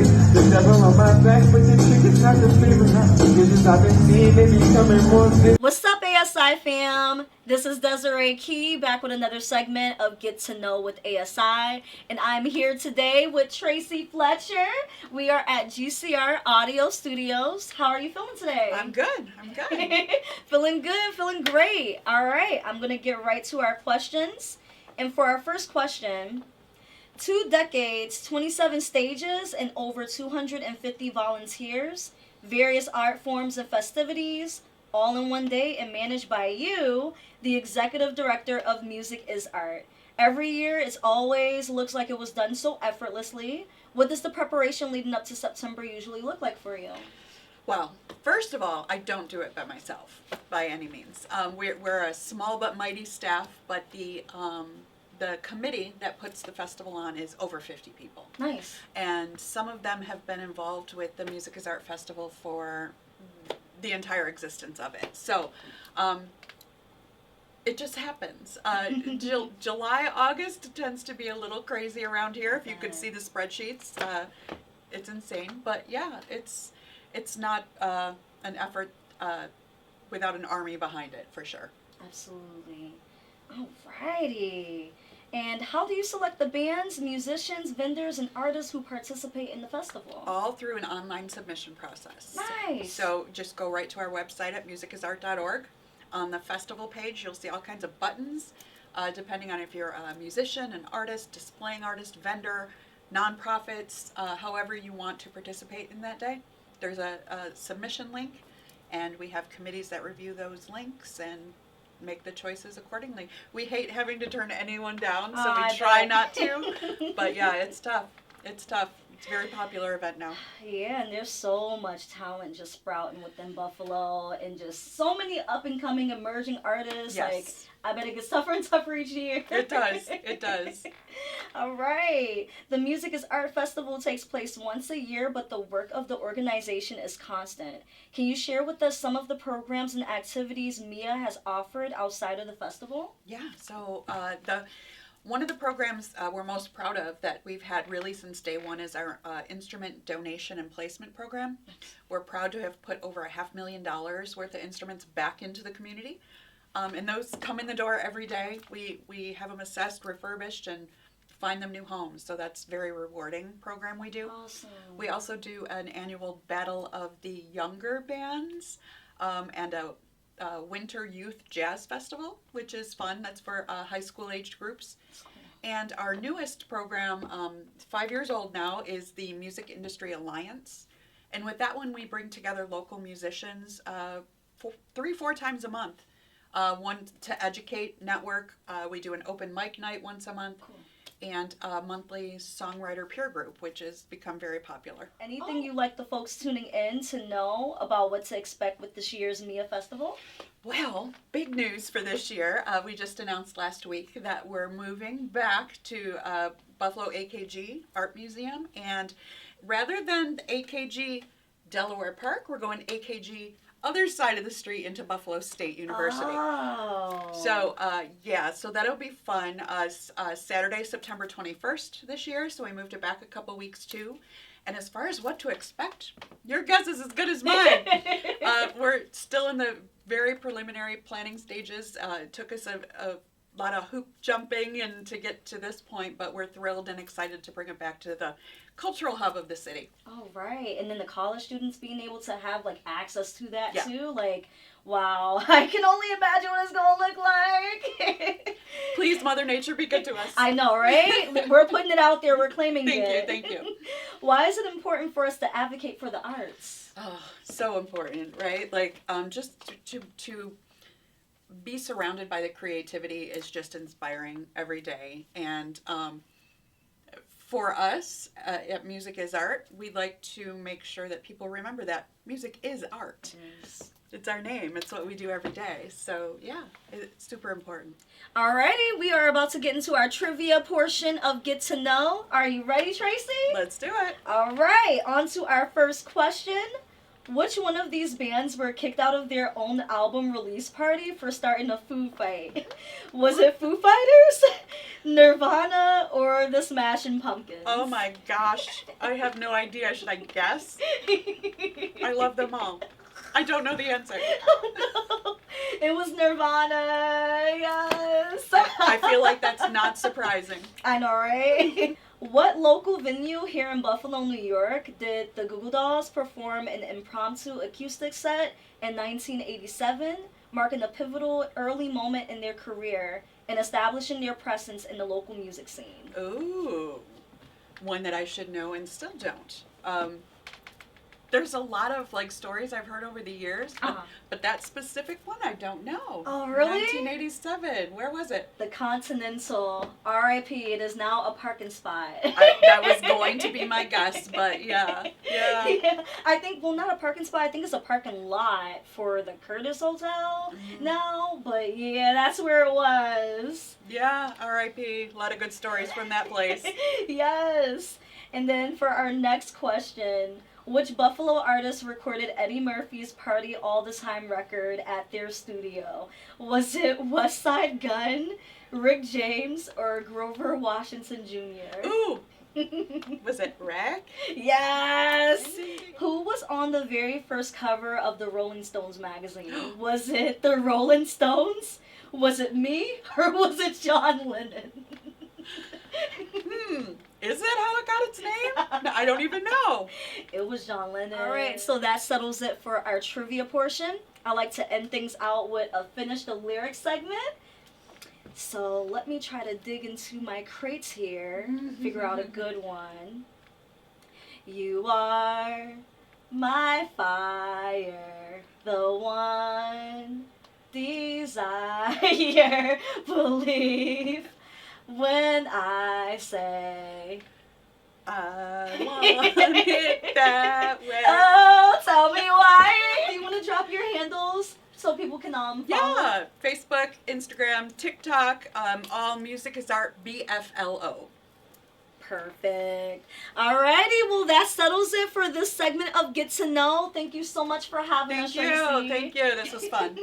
The devil on my back, but this nigga's not the favorite. Bitches I've been seeing, they becoming more fit. What's up, ASI fam? This is Desiree Kee, back with another segment of Get to Know with ASI. And I'm here today with Tracy Fletcher. We are at GCR Audio Studios. How are you feeling today? I'm good. Feeling good, feeling great. All right, I'm going to get right to our questions. And for our first question, 2 decades, 27 stages, and over 250 volunteers, various art forms and festivities, all in one day and managed by you, the executive director of Music is Art. Every year, it always looks like it was done so effortlessly. What does the preparation leading up to September usually look like for you? Well, first of all, I don't do it by myself, by any means. We're a small but mighty staff, but the committee that puts the festival on is over 50 people. Nice. And some of them have been involved with the Music is Art Festival for the entire existence of it. So it just happens. July, August tends to be a little crazy around here. If you could see the spreadsheets, it's insane. But yeah, it's not an effort without an army behind it, for sure. Absolutely. Alrighty. And how do you select the bands, musicians, vendors, and artists who participate in the festival? All through an online submission process. Nice. So just go right to our website at musicisart.org. On the festival page, you'll see all kinds of buttons, depending on if you're a musician, an artist, displaying artist, vendor, nonprofits, however you want to participate in that day. There's a submission link, and we have committees that review those links and make the choices accordingly. We hate having to turn anyone down, so we try not to. But yeah, it's tough. It's tough. It's a very popular event now. Yeah, and there's so much talent just sprouting within Buffalo, and just so many up-and-coming emerging artists. Yes. Like, I bet it gets tougher and tougher each year. It does. It does. All right. The Music is Art Festival takes place once a year, but the work of the organization is constant. Can you share with us some of the programs and activities MIA has offered outside of the festival? Yeah. So one of the programs we're most proud of that we've had really since day one is our instrument donation and placement program. We're proud to have put over $500,000 worth of instruments back into the community. And those come in the door every day. We have them assessed, refurbished, and find them new homes. So that's a very rewarding program we do. Awesome. We also do an annual Battle of the Younger Bands and a Winter Youth Jazz Festival, which is fun. That's for high school aged groups. Cool. And our newest program, 5 years old now, is the Music Industry Alliance. And with that one, we bring together local musicians 3-4 times a month. One to educate, network. We do an open mic night once a month. Cool. And a monthly songwriter peer group, which has become very popular. Anything you'd like the folks tuning in to know about what to expect with this year's MIA Festival? Well, big news for this year. We just announced last week that we're moving back to Buffalo AKG Art Museum. And rather than AKG Delaware Park, we're going AKG other side of the street into Buffalo State University. Oh. So, so that'll be fun. Saturday, September 21st this year, so we moved it back a couple weeks too. And as far as what to expect, your guess is as good as mine. We're still in the very preliminary planning stages. It took us a lot of hoop jumping and to get to this point, but we're thrilled and excited to bring it back to the cultural hub of the city. Oh, right. And then the college students being able to have like access to that too. Yeah. Like, wow, I can only imagine what it's going to look like. Please, Mother Nature, be good to us. I know, right? We're putting it out there. We're claiming it. Thank you. Why is it important for us to advocate for the arts? Oh, so important, right? Like, just to be surrounded by the creativity is just inspiring every day. And for us at Music is Art, we'd like to make sure that people remember that music is art. Yes. It's our name. It's what we do every day. So, yeah, it's super important. Alrighty, we are about to get into our trivia portion of Get to Know. Are you ready, Tracy? Let's do it. All right, on to our first question. Which one of these bands were kicked out of their own album release party for starting a food fight? Was it Foo Fighters, Nirvana, or the Smashing Pumpkins? Oh my gosh. I have no idea. Should I guess? I love them all. I don't know the answer. Oh no. It was Nirvana. Yes. I feel like that's not surprising. I know, right? What local venue here in Buffalo, New York, did the Goo Goo Dolls perform an impromptu acoustic set in 1987, marking a pivotal early moment in their career and establishing their presence in the local music scene? Ooh. One that I should know and still don't. There's a lot of like stories I've heard over the years, but that specific one I don't know. Oh, really? 1987. Where was it? The Continental. R.I.P. It is now a parking spot. That was going to be my guess, but yeah. Yeah. I think, well, not a parking spot. I think it's a parking lot for the Curtis Hotel now. But yeah, that's where it was. Yeah, R.I.P. A lot of good stories from that place. Yes. And then for our next question, which Buffalo artist recorded Eddie Murphy's Party All the Time record at their studio? Was it West Side Gun, Rick James, or Grover Washington Jr.? Ooh. Was it Rack? Yes! Who was on the very first cover of the Rolling Stones magazine? Was it the Rolling Stones? Was it me? Or was it John Lennon? Is it how it got its name? No, I don't even know. It was John Lennon. All right, so that settles it for our trivia portion. I like to end things out with a finish the lyrics segment. So let me try to dig into my crates here, figure out a good one. You are my fire, the one desire, believe when I say I want it that way. Oh, tell me why. Do you want to drop your handles so people can follow? Yeah, Facebook, Instagram, TikTok, all Music is Art BFLO. Perfect. Alrighty, well that settles it for this segment of Get to Know. Thank you so much for having us, Tracy. Thank you. This was fun.